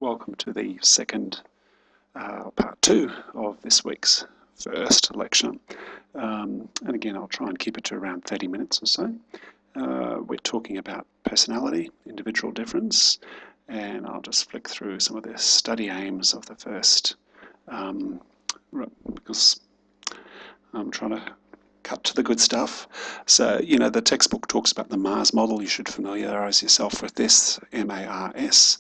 Welcome to the second part 2 of this week's first lecture. And again, I'll try and keep it to around 30 minutes or so. We're talking about personality, individual difference, and I'll just flick through some of the study aims of the first, because I'm trying to cut to the good stuff. So, the textbook talks about the MARS model. You should familiarise yourself with this, MARS,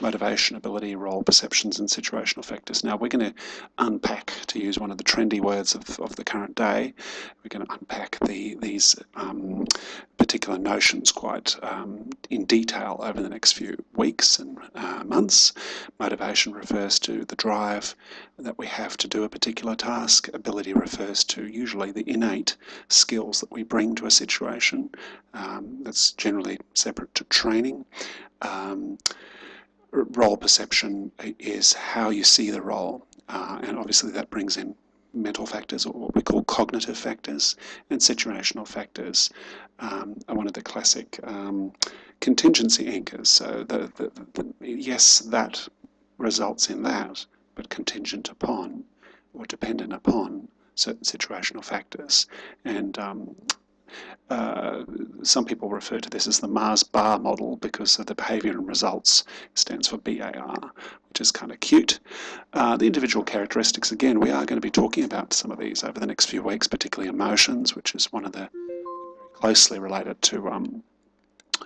motivation, ability, role, perceptions, and situational factors. Now, we're going to unpack, to use one of the trendy words of the current day, we're going to unpack these particular notions quite in detail over the next few weeks and months. Motivation refers to the drive that we have to do a particular task. Ability refers to usually the innate skills that we bring to a situation. That's generally separate to training. Role perception is how you see the role, and obviously that brings in mental factors, or what we call cognitive factors, and situational factors are one of the classic contingency anchors. So yes, that results in that, but contingent upon or dependent upon certain situational factors. And some people refer to this as the Mars bar model because of the behaviour and results. It stands for BAR, which is kind of cute. The individual characteristics, again, we are going to be talking about some of these over the next few weeks, particularly emotions, which is one of the closely related to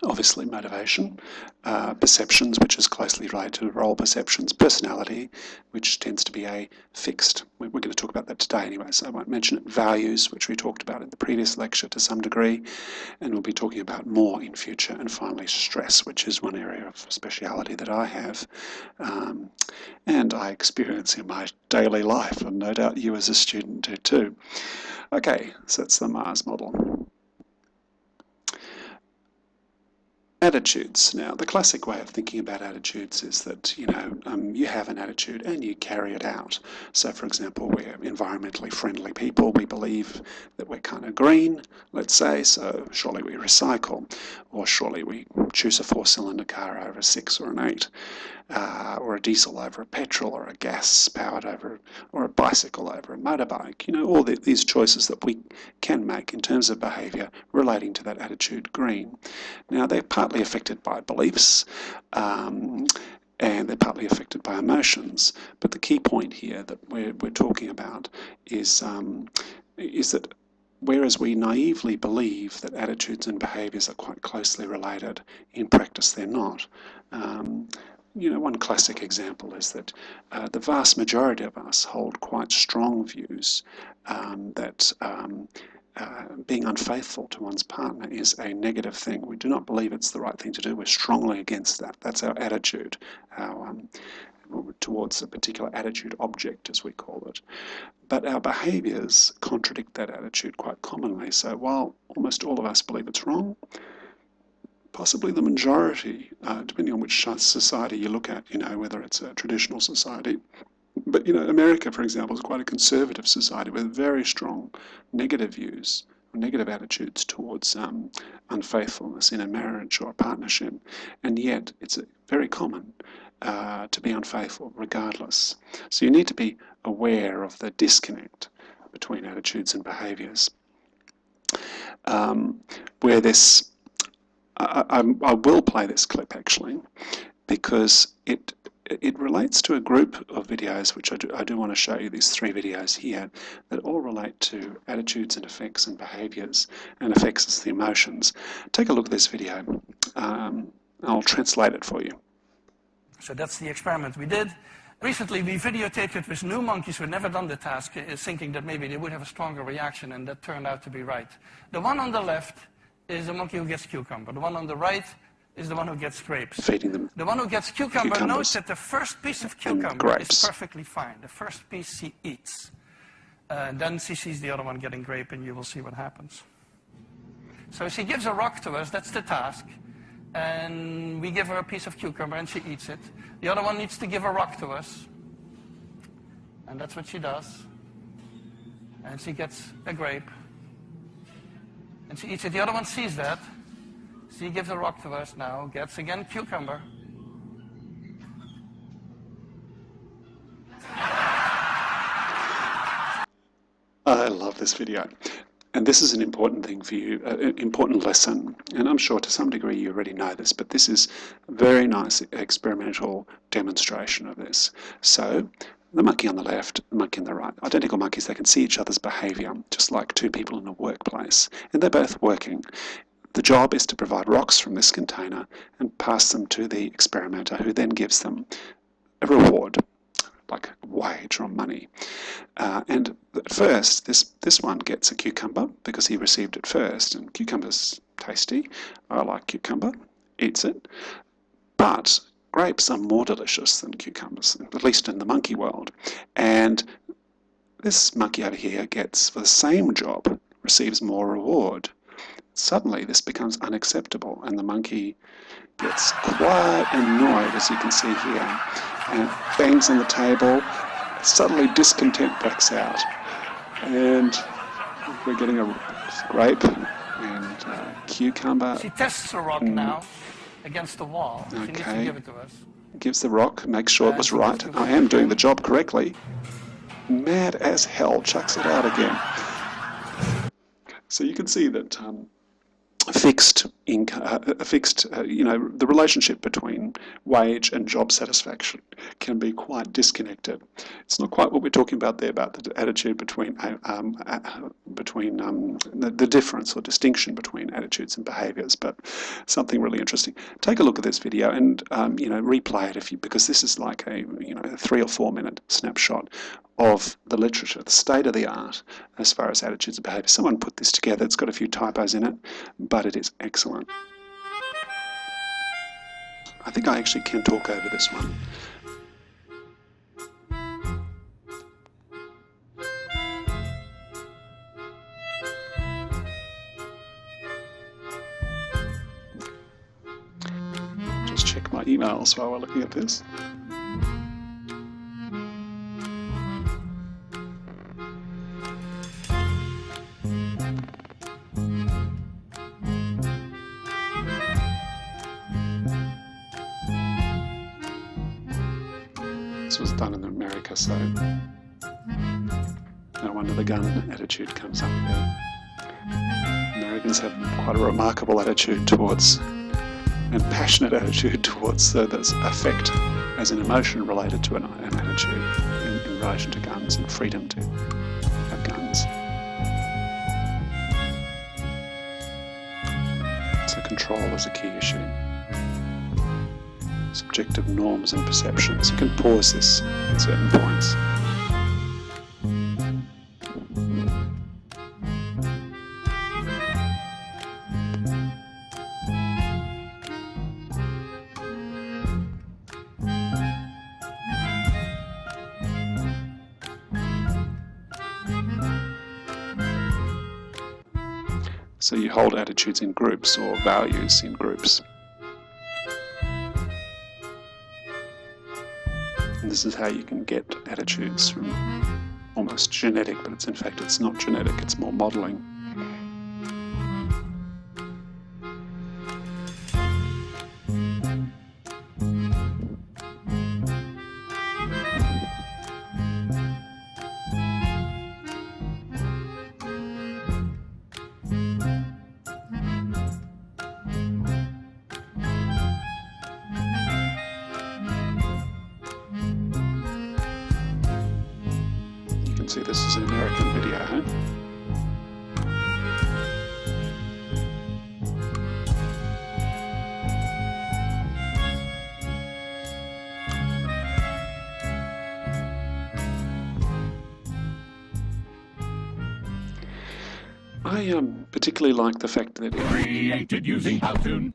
obviously motivation, perceptions, which is closely related to role perceptions, personality, which tends to be a fixed. We're going to talk about that today anyway, so I won't mention it. Values, which we talked about in the previous lecture to some degree, and we'll be talking about more in future. And finally, stress, which is one area of speciality that I have and I experience in my daily life, and no doubt you as a student do too. Okay, so that's the Mars model. Attitudes. Now, the classic way of thinking about attitudes is that, you have an attitude and you carry it out. So, for example, we're environmentally friendly people. We believe that we're kind of green, let's say, so surely we recycle, or surely we choose a 4-cylinder car over a 6 or an 8, or a diesel over a petrol, or a gas-powered over, or a bicycle over a motorbike. All these choices that we can make in terms of behaviour relating to that attitude green. Now, they're partly affected by beliefs, and they're partly affected by emotions. But the key point here that we're talking about is that whereas we naively believe that attitudes and behaviours are quite closely related, in practice they're not. One classic example is that the vast majority of us hold quite strong views that being unfaithful to one's partner is a negative thing. We do not believe it's the right thing to do. We're strongly against that. That's our attitude, towards a particular attitude object, as we call it. But our behaviours contradict that attitude quite commonly. So while almost all of us believe it's wrong, possibly the majority, depending on which society you look at, whether it's a traditional society. But, America, for example, is quite a conservative society with very strong negative views, or negative attitudes towards unfaithfulness in a marriage or a partnership. And yet, it's very common to be unfaithful regardless. So you need to be aware of the disconnect between attitudes and behaviours. Where this... I will play this clip actually, because it relates to a group of videos which I do want to show you, these 3 videos here, that all relate to attitudes and effects and behaviours, and affects us the emotions. Take a look at this video. I'll translate it for you. So that's the experiment we did. Recently we videotaped it with new monkeys who had never done the task, thinking that maybe they would have a stronger reaction, and that turned out to be right. The one on the left is the monkey who gets cucumber. The one on the right is the one who gets grapes. Feeding them. The one who gets cucumber knows that the first piece of cucumber is perfectly fine. The first piece she eats. Then she sees the other one getting grape, and you will see what happens. So she gives a rock to us, that's the task. And we give her a piece of cucumber and she eats it. The other one needs to give a rock to us. And that's what she does. And she gets a grape. And she eats it. The other one sees that. She gives a rock to us now, gets again cucumber. I love this video. And this is an important thing for you, an important lesson. And I'm sure to some degree you already know this, but this is a very nice experimental demonstration of this. So the monkey on the left, the monkey on the right, identical monkeys, they can see each other's behaviour, just like two people in a workplace. And they're both working. The job is to provide rocks from this container and pass them to the experimenter, who then gives them a reward, like wage or money. And at first, this one gets a cucumber because he received it first, and cucumber's tasty. I like cucumber, eats it. But grapes are more delicious than cucumbers, at least in the monkey world. And this monkey over here gets, for the same job, receives more reward. Suddenly this becomes unacceptable, and the monkey gets quite annoyed, as you can see here, and bangs on the table. Suddenly discontent breaks out, and we're getting a grape and a cucumber. She tests the rock now against the wall. She needs to give it to us. Gives the rock, makes sure it was right. I am doing the job correctly. Mad as hell, chucks it out again. So you can see that fixed income, the relationship between wage and job satisfaction can be quite disconnected. It's not quite what we're talking about there, about the attitude between the difference or distinction between attitudes and behaviours, but something really interesting. Take a look at this video and replay it because this is like a 3 or 4 minute snapshot of the literature, the state of the art as far as attitudes and behaviour. Someone put this together. It's got a few typos in it, but it is excellent. I think I actually can talk over this one. Just check my emails while we're looking at this. This was done in America, so no wonder the gun attitude comes up there. Americans have quite a remarkable attitude towards, and passionate attitude towards this affect as an emotion related to an attitude in relation to guns and freedom to have guns. So control is a key issue. Subjective norms and perceptions. You can pause this at certain points. So you hold attitudes in groups or values in groups. And this is how you can get attitudes from almost genetic, but in fact it's not genetic, it's more modelling. See, this is an American video, huh? I particularly like the fact that created using Powtoon.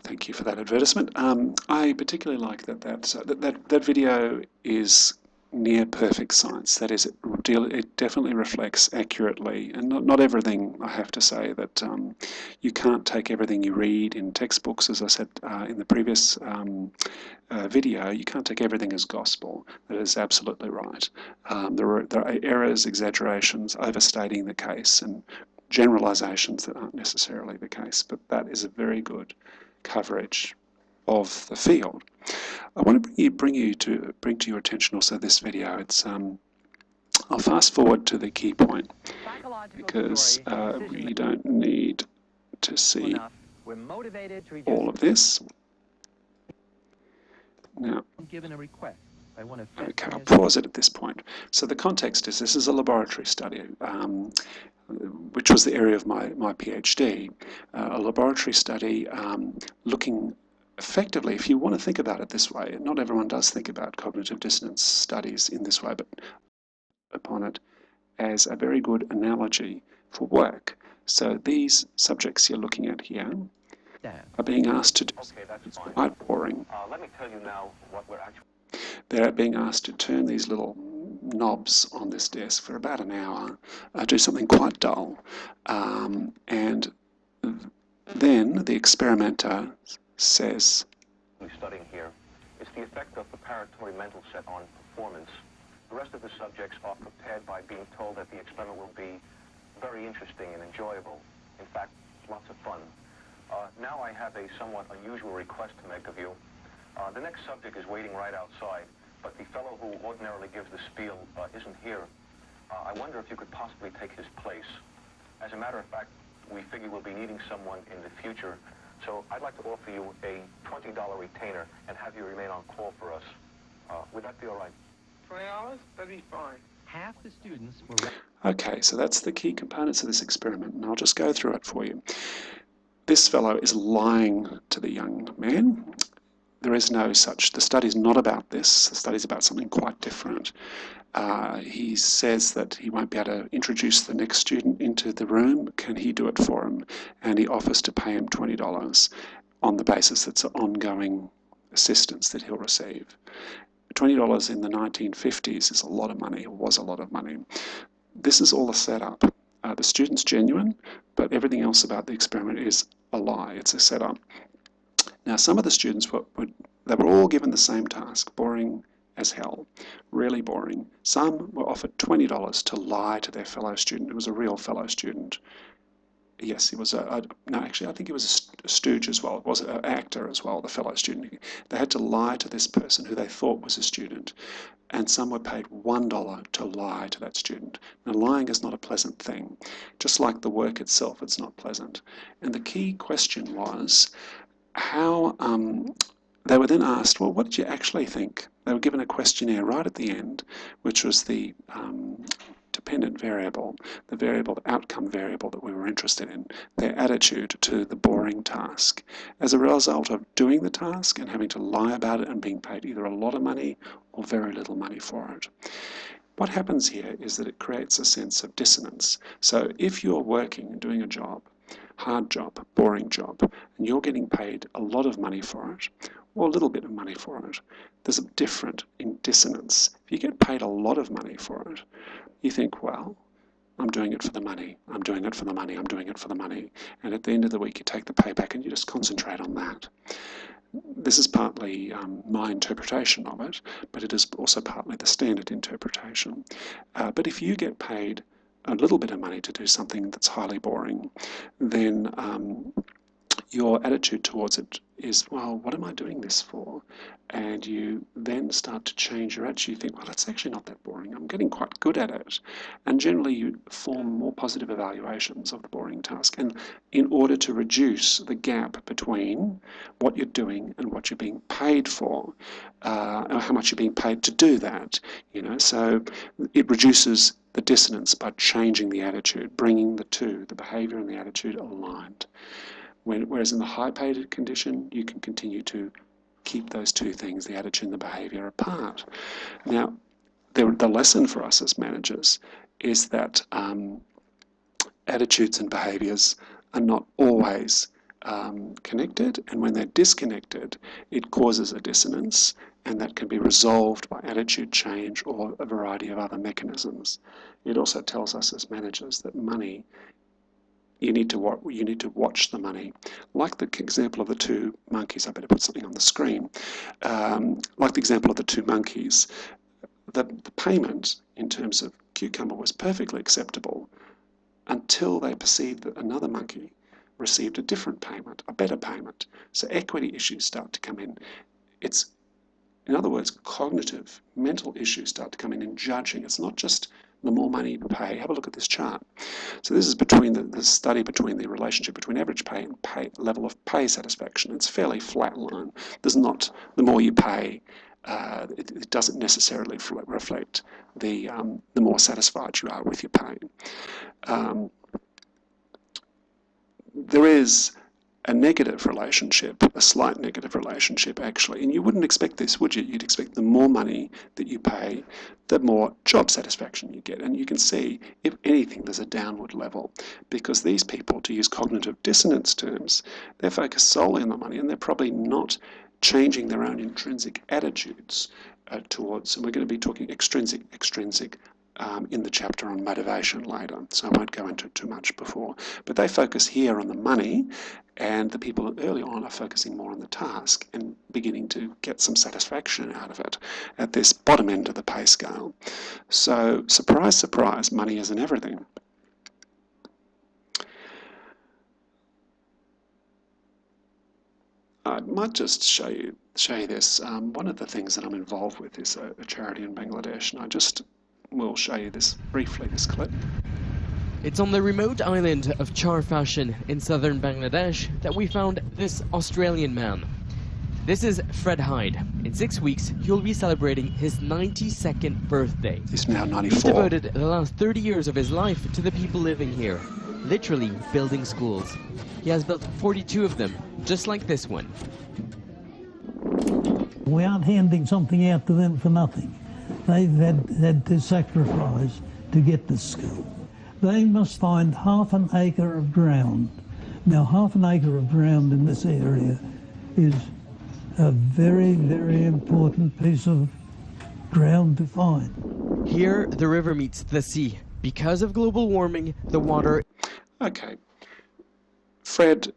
Thank you for that advertisement. I particularly like that video is near perfect science. That is, it definitely reflects accurately, and not everything, I have to say, that you can't take everything you read in textbooks, as I said in the previous video, you can't take everything as gospel. That is absolutely right. There are errors, exaggerations, overstating the case, and generalizations that aren't necessarily the case, but that is a very good coverage of the field. I want to bring to your attention also this video. It's I'll fast forward to the key point because you don't need to see all of this. Now, okay, I'll pause it at this point. So the context is this is a laboratory study, which was the area of my PhD, a laboratory study looking effectively, if you want to think about it this way, not everyone does think about cognitive dissonance studies in this way, but upon it as a very good analogy for work. So these subjects you're looking at here are being asked to do, it's quite boring. Let me tell you now what we're actually... They're being asked to turn these little knobs on this desk for about an hour, do something quite dull, and then the experimenter says, studying here is the effect of preparatory mental set on performance. The rest of the subjects are prepared by being told that the experiment will be very interesting and enjoyable. In fact, lots of fun. Now I have a somewhat unusual request to make of you. The next subject is waiting right outside, but the fellow who ordinarily gives the spiel isn't here. I wonder if you could possibly take his place. As a matter of fact, we figure we'll be needing someone in the future, so I'd like to offer you a $20 retainer and have you remain on call for us. Would that be all right? $20? That'd be fine. Half the students were... Okay, so that's the key components of this experiment, and I'll just go through it for you. This fellow is lying to the young man. There is no such, the study's not about this, the study's about something quite different. He says that he won't be able to introduce the next student into the room. Can he do it for him? And he offers to pay him $20 on the basis it's an ongoing assistance that he'll receive. $20 in the 1950s is a lot of money, or was a lot of money. This is all a setup. The student's genuine, but everything else about the experiment is a lie. It's a setup. Now, some of the students they were all given the same task, boring as hell, really boring. Some were offered $20 to lie to their fellow student. It was a real fellow student. Yes, he was no, actually, I think he was a stooge as well. It was an actor as well, the fellow student. They had to lie to this person who they thought was a student, and some were paid $1 to lie to that student. Now, lying is not a pleasant thing. Just like the work itself, it's not pleasant. And the key question was how they were then asked, well, what did you actually think? They were given a questionnaire right at the end, which was the dependent variable, the outcome variable that we were interested in, their attitude to the boring task. As a result of doing the task and having to lie about it and being paid either a lot of money or very little money for it. What happens here is that it creates a sense of dissonance. So if you're working and doing a job, hard job, boring job, and you're getting paid a lot of money for it, or a little bit of money for it, there's a difference in dissonance. If you get paid a lot of money for it, you think, well, I'm doing it for the money, I'm doing it for the money, I'm doing it for the money. And at the end of the week, you take the payback and you just concentrate on that. This is partly my interpretation of it, but it is also partly the standard interpretation. But if you get paid a little bit of money to do something that's highly boring, then your attitude towards it is, well, what am I doing this for? And you then start to change your attitude. You think, well, it's actually not that boring. I'm getting quite good at it. And generally you form more positive evaluations of the boring task. And in order to reduce the gap between what you're doing and what you're being paid for, or how much you're being paid to do that, so it reduces the dissonance by changing the attitude, bringing the two, the behavior and the attitude, aligned. Whereas in the high-paid condition, you can continue to keep those two things, the attitude and the behavior, apart. Now, the lesson for us as managers is that attitudes and behaviors are not always connected, and when they're disconnected, it causes a dissonance, and that can be resolved by attitude change or a variety of other mechanisms. It also tells us as managers that money, you need to watch the money. Like the example of the two monkeys, I better put something on the screen. Like the example of the two monkeys, the payment in terms of cucumber was perfectly acceptable until they perceived that another monkey received a different payment, a better payment. So equity issues start to come in. It's In other words, cognitive, mental issues start to come in judging. It's not just the more money you pay. Have a look at this chart. So this is between the study between the relationship between average pay and level of pay satisfaction. It's fairly flat line. There's not, the more you pay, it doesn't necessarily reflect the more satisfied you are with your pay. There is a negative relationship, a slight negative relationship actually, and you wouldn't expect this, would you? You'd expect the more money that you pay, the more job satisfaction you get. And you can see, if anything, there's a downward level, because these people, to use cognitive dissonance terms, they're focused solely on the money, and they're probably not changing their own intrinsic attitudes towards, and we're going to be talking extrinsic, in the chapter on motivation later, so I won't go into it too much before. But they focus here on the money, and the people early on are focusing more on the task and beginning to get some satisfaction out of it at this bottom end of the pay scale. So, surprise, surprise, money isn't everything. I might just show you this. One of the things that I'm involved with is a charity in Bangladesh, and I just will show you this briefly, this clip. It's on the remote island of Charfashan in southern Bangladesh that we found this Australian man. This is Fred Hyde. In 6 weeks, he'll be celebrating his 92nd birthday. He's now 94. He's devoted the last 30 years of his life to the people living here, literally building schools. He has built 42 of them, just like this one. We aren't handing something out to them for nothing. They've had to sacrifice to get to school. They must find half an acre of ground. Now, half an acre of ground in this area is a very, very important piece of ground to find. Here, the river meets the sea. Because of global warming, the water... Okay. Fred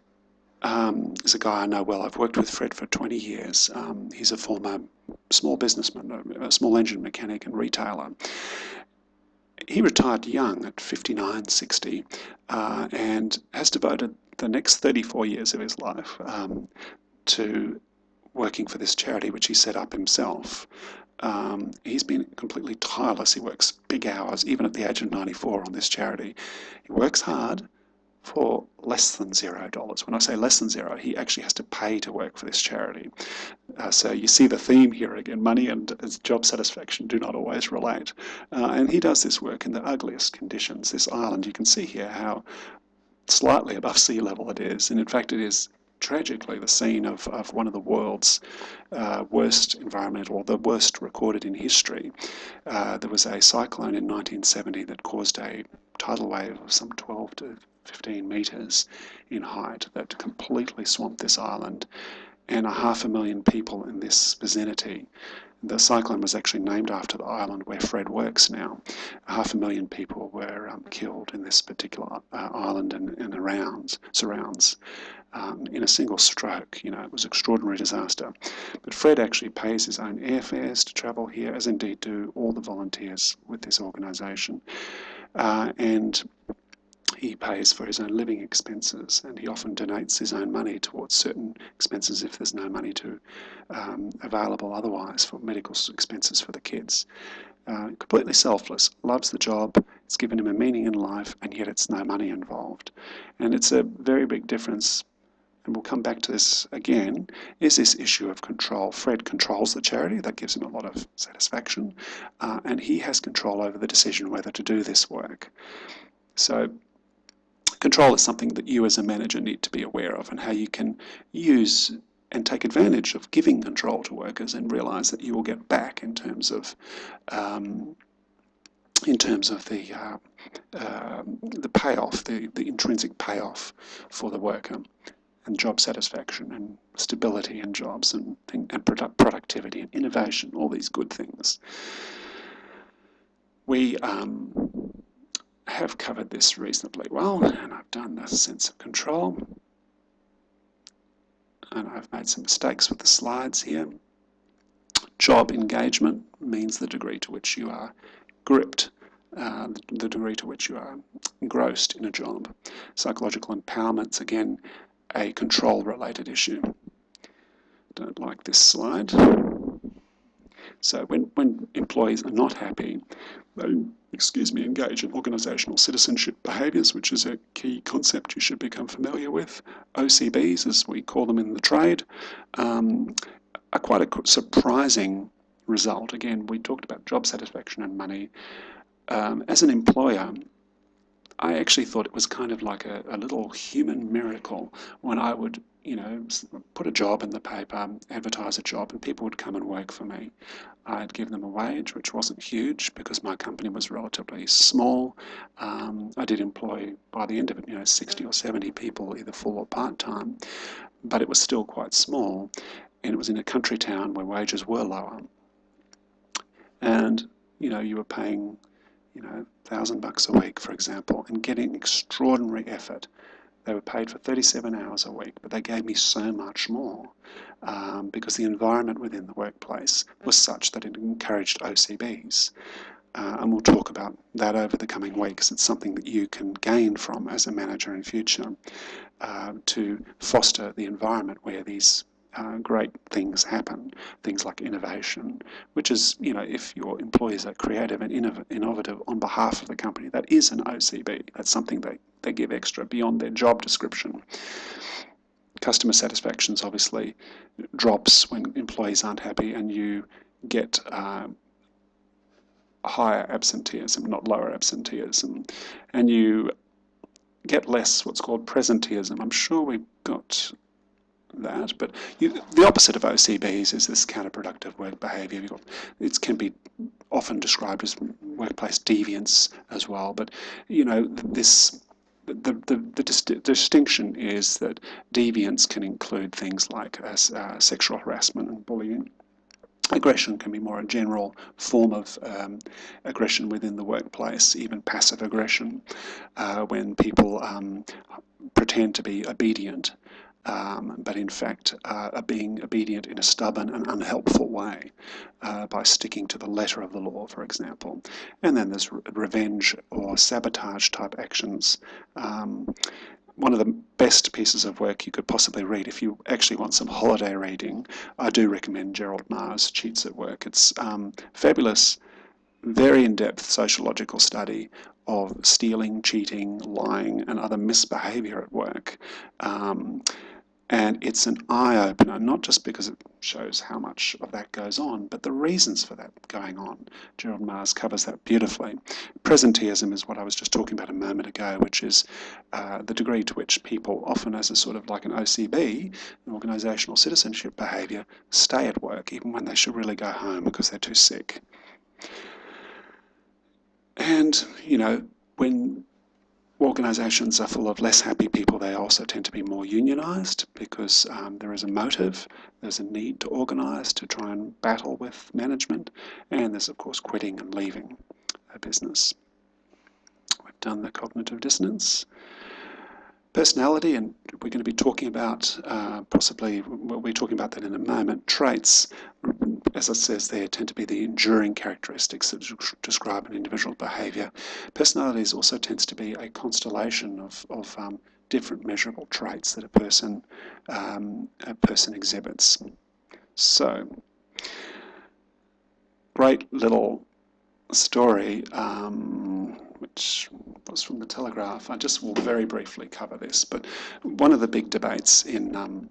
is a guy I know well. I've worked with Fred for 20 years. He's a former small businessman, a small engine mechanic and retailer. He retired young at 59, 60, and has devoted the next 34 years of his life to working for this charity, which he set up himself. He's been completely tireless. He works big hours, even at the age of 94, on this charity. He works hard for less than $0. When I say less than zero, he actually has to pay to work for this charity. So you see the theme here again, money and job satisfaction do not always relate. And he does this work in the ugliest conditions. This island, you can see here how slightly above sea level it is, and in fact it is tragically the scene of one of the world's worst environmental, or the worst recorded in history. There was a cyclone in 1970 that caused a tidal wave of some 12 to 15 metres in height that completely swamped this island, and 500,000 people in this vicinity. The cyclone was actually named after the island where Fred works now. 500,000 people were killed in this particular island and surrounds in a single stroke. You know, it was an extraordinary disaster. But Fred actually pays his own airfares to travel here, as indeed do all the volunteers with this organisation. And he pays for his own living expenses, and he often donates his own money towards certain expenses if there's no money available otherwise for medical expenses for the kids. Completely selfless, loves the job, it's given him a meaning in life, and yet it's no money involved. And it's a very big difference, and we'll come back to this again, is this issue of control. Fred controls the charity, that gives him a lot of satisfaction, and he has control over the decision whether to do this work. So control is something that you as a manager need to be aware of, and how you can use and take advantage of giving control to workers and realise that you will get back in terms of the payoff, the intrinsic payoff for the worker, and job satisfaction and stability in jobs and productivity and innovation, all these good things. We have covered this reasonably well, and I've done the sense of control, and I've made some mistakes with the slides here. Job engagement means the degree to which you are gripped, the degree to which you are engrossed in a job. Psychological empowerment's again a control related issue. Don't like this slide. So when employees are not happy, they, engage in organisational citizenship behaviours, which is a key concept you should become familiar with. OCBs, as we call them in the trade, are quite a surprising result. Again, we talked about job satisfaction and money. As an employer, I actually thought it was kind of like a little human miracle when I would, put a job in the paper, advertise a job, and people would come and work for me. I'd give them a wage, which wasn't huge because my company was relatively small. I did employ, by the end of it, 60 or 70 people, either full or part-time, but it was still quite small, and it was in a country town where wages were lower. And, you were paying, $1,000 a week, for example, and getting extraordinary effort. They were paid for 37 hours a week, but they gave me so much more because the environment within the workplace was such that it encouraged OCBs. And we'll talk about that over the coming weeks. It's something that you can gain from as a manager in future to foster the environment where these great things happen, things like innovation, which is, if your employees are creative and innovative on behalf of the company, that is an OCB. That's something they give extra beyond their job description. Customer satisfaction obviously drops when employees aren't happy, and you get higher absenteeism, not lower absenteeism, and you get less what's called presenteeism. I'm sure we've got that, but the opposite of OCBs is this counterproductive work behaviour. It can be often described as workplace deviance as well, but the distinction is that deviance can include things like sexual harassment and bullying. Aggression can be more a general form of aggression within the workplace, even passive aggression, when people pretend to be obedient, but in fact are being obedient in a stubborn and unhelpful way by sticking to the letter of the law, for example. And then there's revenge or sabotage type actions. One of the best pieces of work you could possibly read, if you actually want some holiday reading, I do recommend Gerald Maher's Cheats at Work. It's fabulous, very in-depth sociological study of stealing, cheating, lying, and other misbehaviour at work. And it's an eye-opener, not just because it shows how much of that goes on, but the reasons for that going on. Gerald Maher covers that beautifully. Presenteeism is what I was just talking about a moment ago, which is the degree to which people, often as a sort of like an OCB, an organisational citizenship behaviour, stay at work even when they should really go home because they're too sick. And, when organisations are full of less happy people, they also tend to be more unionised because there is a motive, there's a need to organise, to try and battle with management, and there's of course quitting and leaving a business. We've done the cognitive dissonance. Personality, and we're going to be talking about we'll be talking about that in a moment. Traits, as it says there, tend to be the enduring characteristics that describe an individual's behaviour. Personality also tends to be a constellation of different measurable traits that a person exhibits. So, great little story, which was from the Telegraph. I just will very briefly cover this, but one of the big debates in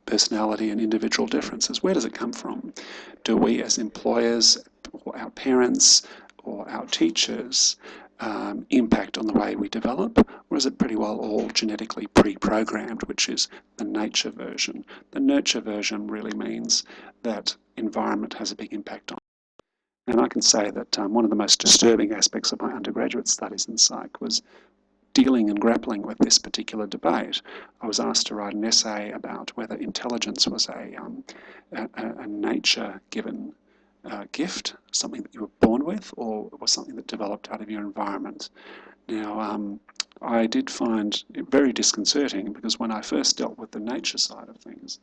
personality and individual differences, where does it come from? Do we as employers, or our parents, or our teachers impact on the way we develop, or is it pretty well all genetically pre-programmed, which is the nature version? The nurture version really means that environment has a big impact on. And I can say that one of the most disturbing aspects of my undergraduate studies in psych was dealing and grappling with this particular debate. I was asked to write an essay about whether intelligence was a nature-given gift, something that you were born with, or was something that developed out of your environment. Now, I did find it very disconcerting because when I first dealt with the nature side of things,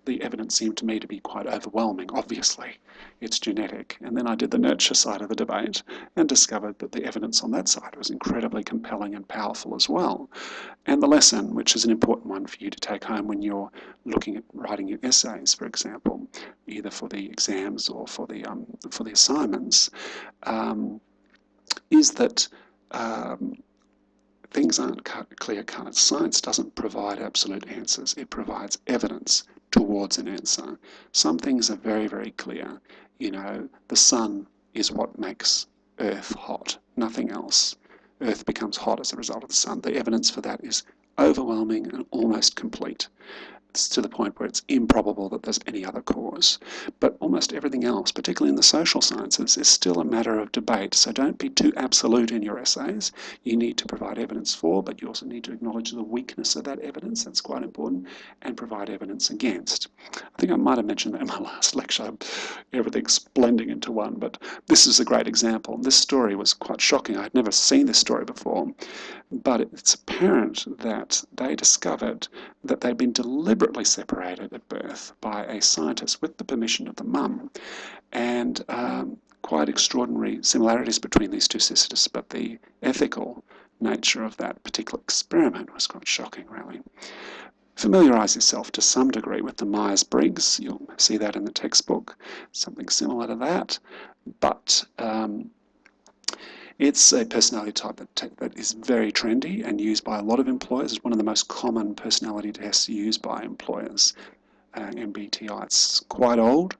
the evidence seemed to me to be quite overwhelming. Obviously, it's genetic. And then I did the nurture side of the debate and discovered that the evidence on that side was incredibly compelling and powerful as well. And the lesson, which is an important one for you to take home when you're looking at writing your essays, for example, either for the exams or for the assignments, is that things aren't clear-cut. Science doesn't provide absolute answers. It provides evidence towards an answer. Some things are very, very clear. You know, the sun is what makes Earth hot, nothing else. Earth becomes hot as a result of the sun. The evidence for that is overwhelming and almost complete. It's to the point where it's improbable that there's any other cause. But almost everything else, particularly in the social sciences, is still a matter of debate. So don't be too absolute in your essays. You need to provide evidence for, but you also need to acknowledge the weakness of that evidence. That's quite important. And provide evidence against. I think I might have mentioned that in my last lecture. Everything's blending into one, but this is a great example. This story was quite shocking. I had never seen this story before. But it's apparent that they discovered that they'd been deliberately separated at birth by a scientist with the permission of the mum, and quite extraordinary similarities between these two sisters, but the ethical nature of that particular experiment was quite shocking, really. Familiarise yourself to some degree with the Myers-Briggs. You'll see that in the textbook, something similar to that, but it's a personality type that is very trendy and used by a lot of employers. It's one of the most common personality tests used by employers, MBTI. It's quite old,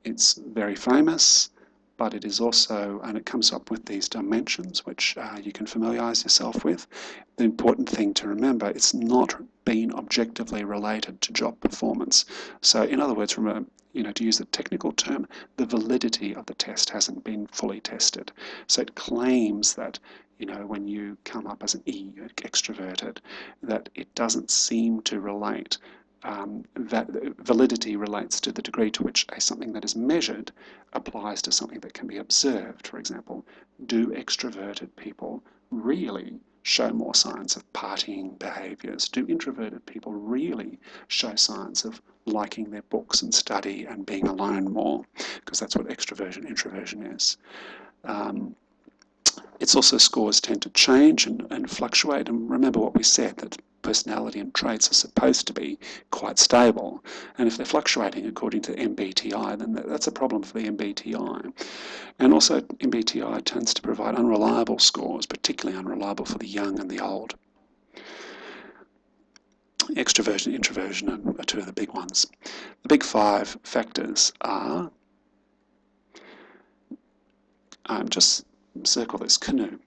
it's very famous, but it is also, and it comes up with these dimensions which you can familiarise yourself with. The important thing to remember, it's not been objectively related to job performance. So in other words, remember, to use the technical term, the validity of the test hasn't been fully tested. So it claims that, when you come up as an E, extroverted, that it doesn't seem to relate. That validity relates to the degree to which something that is measured applies to something that can be observed. For example, do extroverted people really show more signs of partying behaviours? Do introverted people really show signs of liking their books and study and being alone more? Because that's what extroversion, introversion is. It's also scores tend to change and fluctuate. And remember what we said, that personality and traits are supposed to be quite stable. And if they're fluctuating according to MBTI, then that's a problem for the MBTI. And also MBTI tends to provide unreliable scores, particularly unreliable for the young and the old. Extroversion, introversion are two of the big ones. The big 5 factors are, just circle this, canoe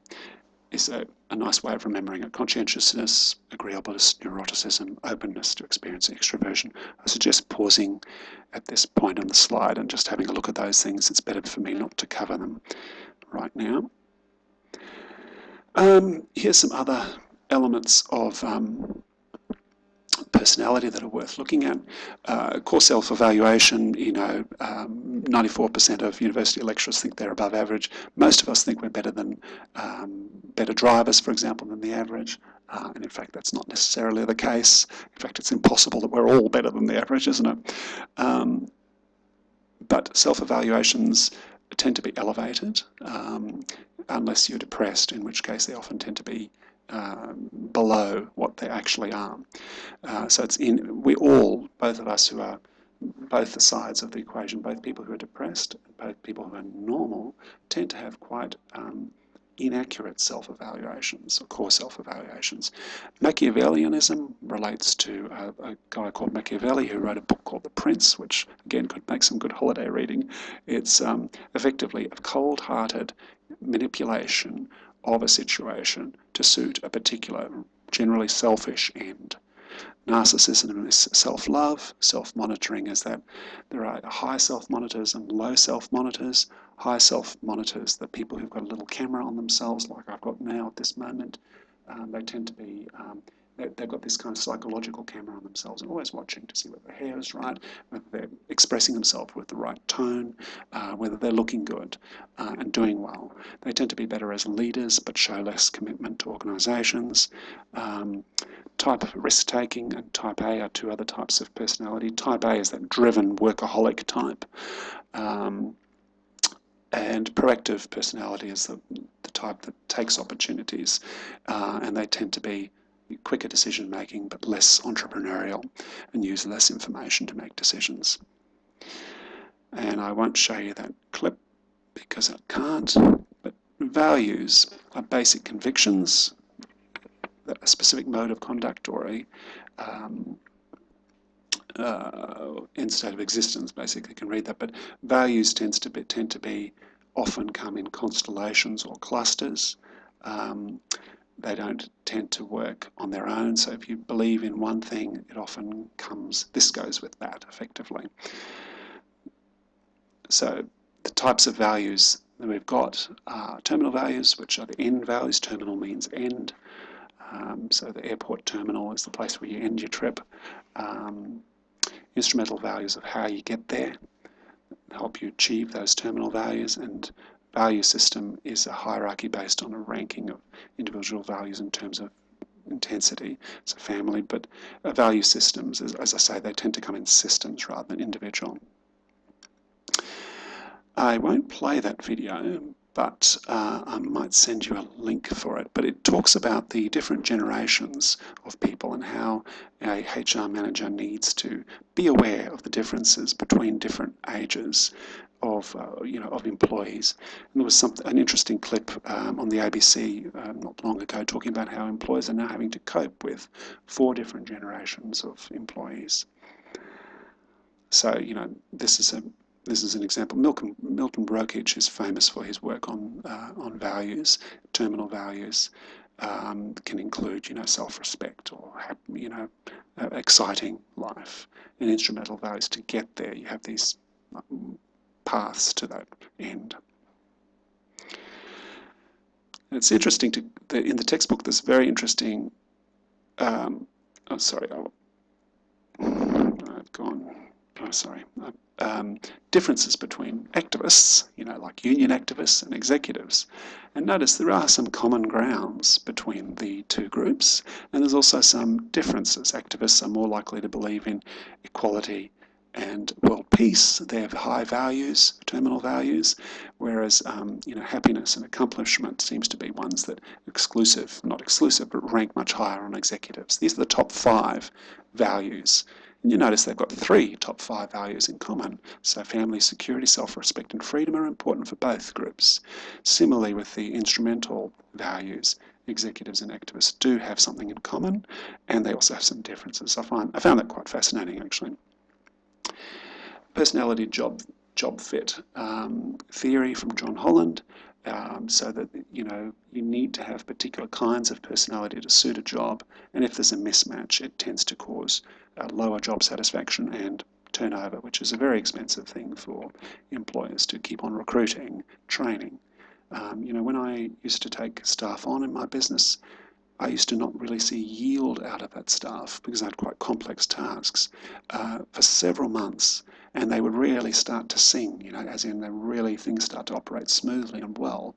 is a nice way of remembering it. Conscientiousness, agreeableness, neuroticism, openness to experiencing extroversion. I suggest pausing at this point on the slide and just having a look at those things. It's better for me not to cover them right now. Here's some other elements of personality that are worth looking at. Core self-evaluation, 94% of university lecturers think they're above average. Most of us think we're better drivers, for example, than the average. And in fact, that's not necessarily the case. In fact, it's impossible that we're all better than the average, isn't it? But self-evaluations tend to be elevated, unless you're depressed, in which case they often tend to be below what they actually are. So we all, both of us who are both the sides of the equation, both people who are depressed and both people who are normal, tend to have quite inaccurate self-evaluations, or core self-evaluations. Machiavellianism relates to a guy called Machiavelli who wrote a book called The Prince, which again could make some good holiday reading. It's effectively a cold-hearted manipulation of a situation to suit a particular, generally selfish end. Narcissism is self-love. Self-monitoring is that there are high self-monitors and low self-monitors. High self-monitors, the people who've got a little camera on themselves, like I've got now at this moment, they tend to be they've got this kind of psychological camera on themselves and always watching to see whether their hair is right, whether they're expressing themselves with the right tone, whether they're looking good and doing well. They tend to be better as leaders but show less commitment to organisations. Type of risk-taking and type A are two other types of personality. Type A is that driven workaholic type. And proactive personality is the type that takes opportunities, and they tend to be quicker decision making but less entrepreneurial and use less information to make decisions. And I won't show you that clip because I can't, but values are basic convictions that a specific mode of conduct or a end state of existence, basically, you can read that, but values tend to be often come in constellations or clusters. They don't tend to work on their own, so if you believe in one thing, it often comes, this goes with that, effectively. So the types of values that we've got are terminal values, which are the end values. Terminal means end. So the airport terminal is the place where you end your trip. Instrumental values of how you get there, help you achieve those terminal values, and value system is a hierarchy based on a ranking of individual values in terms of intensity. So family, but value systems, as I say, they tend to come in systems rather than individual. I won't play that video, but I might send you a link for it. But it talks about the different generations of people and how a HR manager needs to be aware of the differences between different ages of of employees. And there was an interesting clip on the ABC not long ago talking about how employers are now having to cope with 4 different generations of employees. So this is an example. Milton Brokich is famous for his work on values. Terminal values can include, self-respect or exciting life. And instrumental values, to get there, you have these paths to that end. And it's interesting in the textbook. There's very interesting. Oh, sorry, I've gone. Oh, sorry. Differences between activists, like union activists and executives. And notice there are some common grounds between the two groups, and there's also some differences. Activists are more likely to believe in equality and world peace. They have high values, terminal values, whereas happiness and accomplishment seems to be ones that not exclusive, but rank much higher on executives. These are the top 5 values. And you notice they've got 3 top 5 values in common. So family, security, self-respect and freedom are important for both groups. Similarly with the instrumental values, executives and activists do have something in common, and they also have some differences. I found that quite fascinating, actually. Personality job fit theory from John Holland. So that you need to have particular kinds of personality to suit a job, and if there's a mismatch, it tends to cause lower job satisfaction and turnover, which is a very expensive thing for employers to keep on recruiting, training. When I used to take staff on in my business, I used to not really see yield out of that staff because I had quite complex tasks for several months, and they would really start to sing, as in things start to operate smoothly and well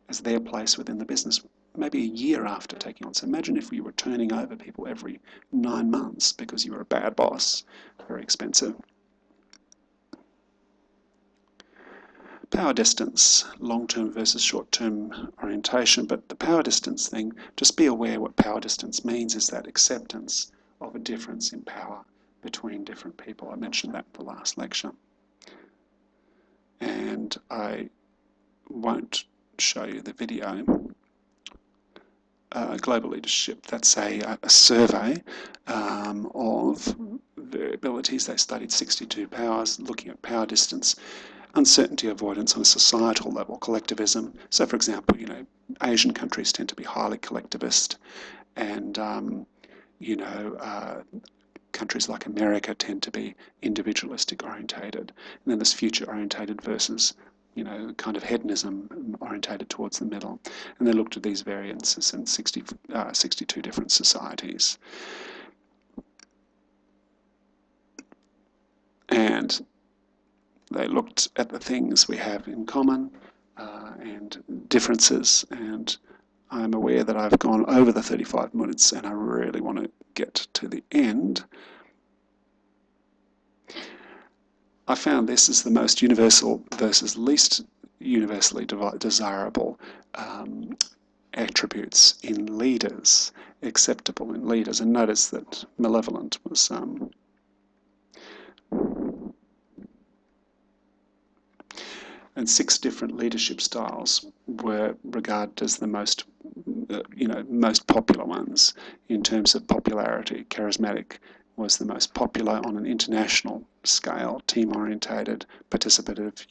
as their place within the business, maybe a year after taking on. So imagine if you were turning over people every 9 months because you were a bad boss. Very expensive. Power distance, long-term versus short-term orientation. But the power distance thing, just be aware what power distance means is that acceptance of a difference in power between different people. I mentioned that in the last lecture. And I won't show you the video. Global leadership, that's a survey of variabilities. They studied 62 powers, looking at power distance, uncertainty avoidance on a societal level, collectivism. So, for example, Asian countries tend to be highly collectivist, and countries like America tend to be individualistic orientated. And then there's future orientated versus kind of hedonism orientated towards the middle. And they looked at these variances in 62 different societies. And they looked at the things we have in common and differences, and I'm aware that I've gone over the 35 minutes and I really want to get to the end. I found this is the most universal versus least universally desirable attributes in leaders, acceptable in leaders. And notice that malevolent was and 6 different leadership styles were regarded as the most, most popular ones in terms of popularity. Charismatic was the most popular on an international scale, team-orientated, participative,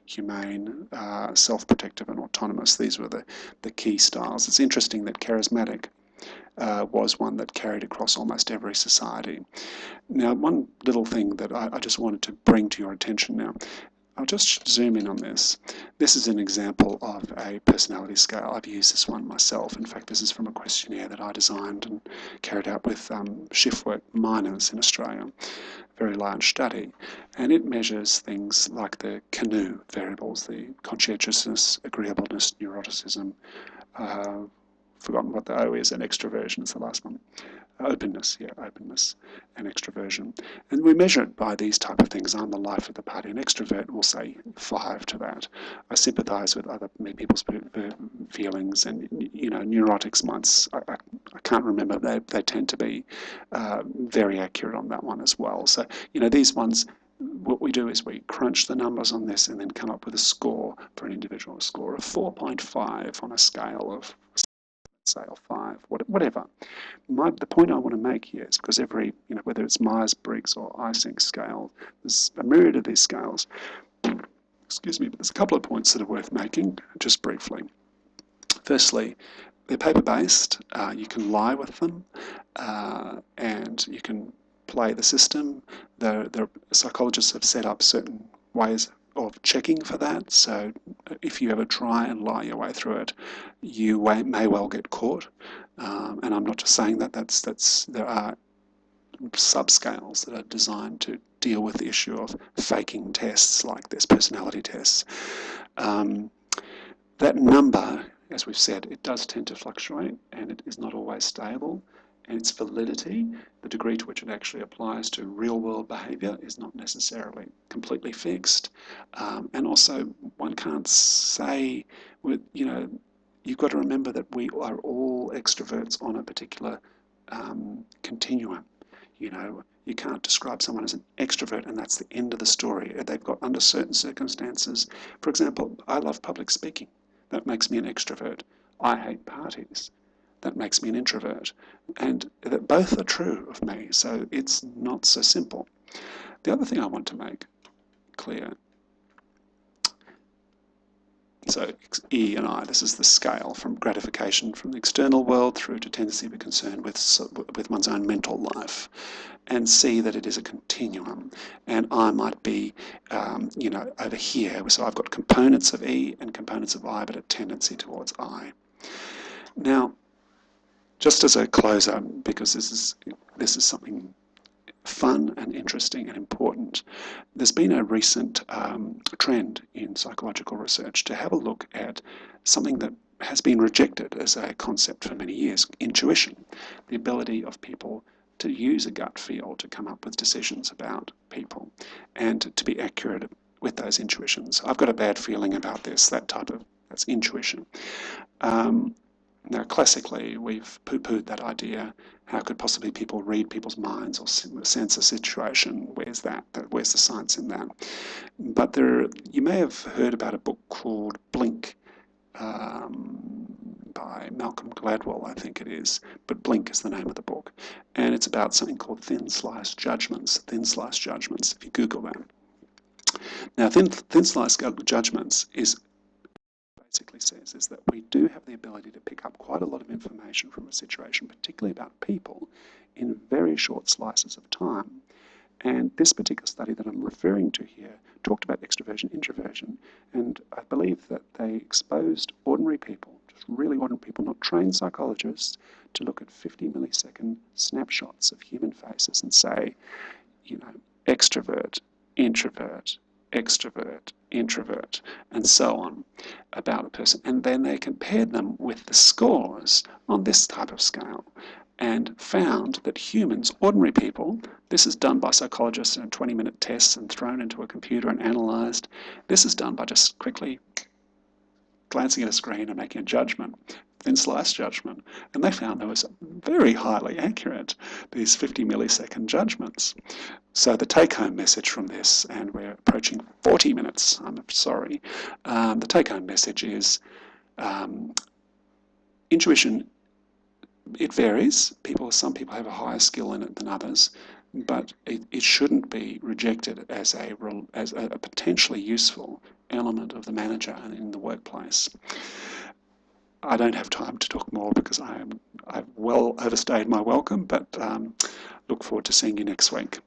humane, self-protective and autonomous. These were the key styles. It's interesting that charismatic was one that carried across almost every society. Now, one little thing that I just wanted to bring to your attention now, I'll just zoom in on this. This is an example of a personality scale. I've used this one myself. In fact, this is from a questionnaire that I designed and carried out with shift work miners in Australia. A very large study. And it measures things like the CANOE variables, the conscientiousness, agreeableness, neuroticism, forgotten what the O is, and extroversion is the last one. Openness and extroversion. And we measure it by these type of things. I'm the life of the party. An extrovert will say 5 to that. I sympathise with other people's feelings, and neurotics might, I can't remember, they tend to be very accurate on that one as well. So, these ones, what we do is we crunch the numbers on this and then come up with a score for an individual, a score of 4.5 on a scale of, say, or 5, whatever. The point I want to make here is because every, whether it's Myers-Briggs or Eysenck scale, there's a myriad of these scales. Excuse me, but there's a couple of points that are worth making, just briefly. Firstly, they're paper-based. You can lie with them, and you can play the system. The psychologists have set up certain ways of checking for that, so if you ever try and lie your way through it, you may well get caught. And I'm not just saying that. There are subscales that are designed to deal with the issue of faking tests like this, personality tests. That number, as we've said, it does tend to fluctuate, and it is not always stable. And its validity, the degree to which it actually applies to real-world behaviour, is not necessarily completely fixed. And also, one can't say, you've got to remember that we are all extroverts on a particular continuum. You can't describe someone as an extrovert and that's the end of the story. They've got, under certain circumstances, for example, I love public speaking. That makes me an extrovert. I hate parties. That makes me an introvert. And that both are true of me, so it's not so simple. The other thing I want to make clear, so E and I, this is the scale from gratification from the external world through to tendency to be concerned with one's own mental life, and see that it is a continuum. And I might be, over here, so I've got components of E and components of I, but a tendency towards I. Now, just as a closer, because this is something fun and interesting and important, there's been a recent trend in psychological research to have a look at something that has been rejected as a concept for many years: intuition, the ability of people to use a gut feel to come up with decisions about people and to be accurate with those intuitions. I've got a bad feeling about this, that's intuition. Now, classically, we've poo-pooed that idea. How could possibly people read people's minds or sense a situation? Where's that? Where's the science in that? But you may have heard about a book called Blink by Malcolm Gladwell, I think it is. But Blink is the name of the book. And it's about something called thin slice judgments. Thin slice judgments, if you Google that. Now, thin slice judgments basically says is that we do have the ability to pick up quite a lot of information from a situation, particularly about people, in very short slices of time. And this particular study that I'm referring to here talked about extroversion, introversion, and I believe that they exposed ordinary people, just really ordinary people, not trained psychologists, to look at 50 millisecond snapshots of human faces and say, extrovert, introvert, extrovert, introvert, and so on about a person. And then they compared them with the scores on this type of scale and found that humans, ordinary people, this is done by psychologists in 20-minute tests and thrown into a computer and analysed. This is done by just quickly glancing at a screen and making a judgment, thin slice judgment, and they found there was very highly accurate, these 50 millisecond judgments. So the take-home message from this, and we're approaching 40 minutes, I'm sorry, the take-home message is intuition, it varies. Some people have a higher skill in it than others, but it shouldn't be rejected as a potentially useful element of the manager and in the workplace. I don't have time to talk more because I've well overstayed my welcome, but look forward to seeing you next week.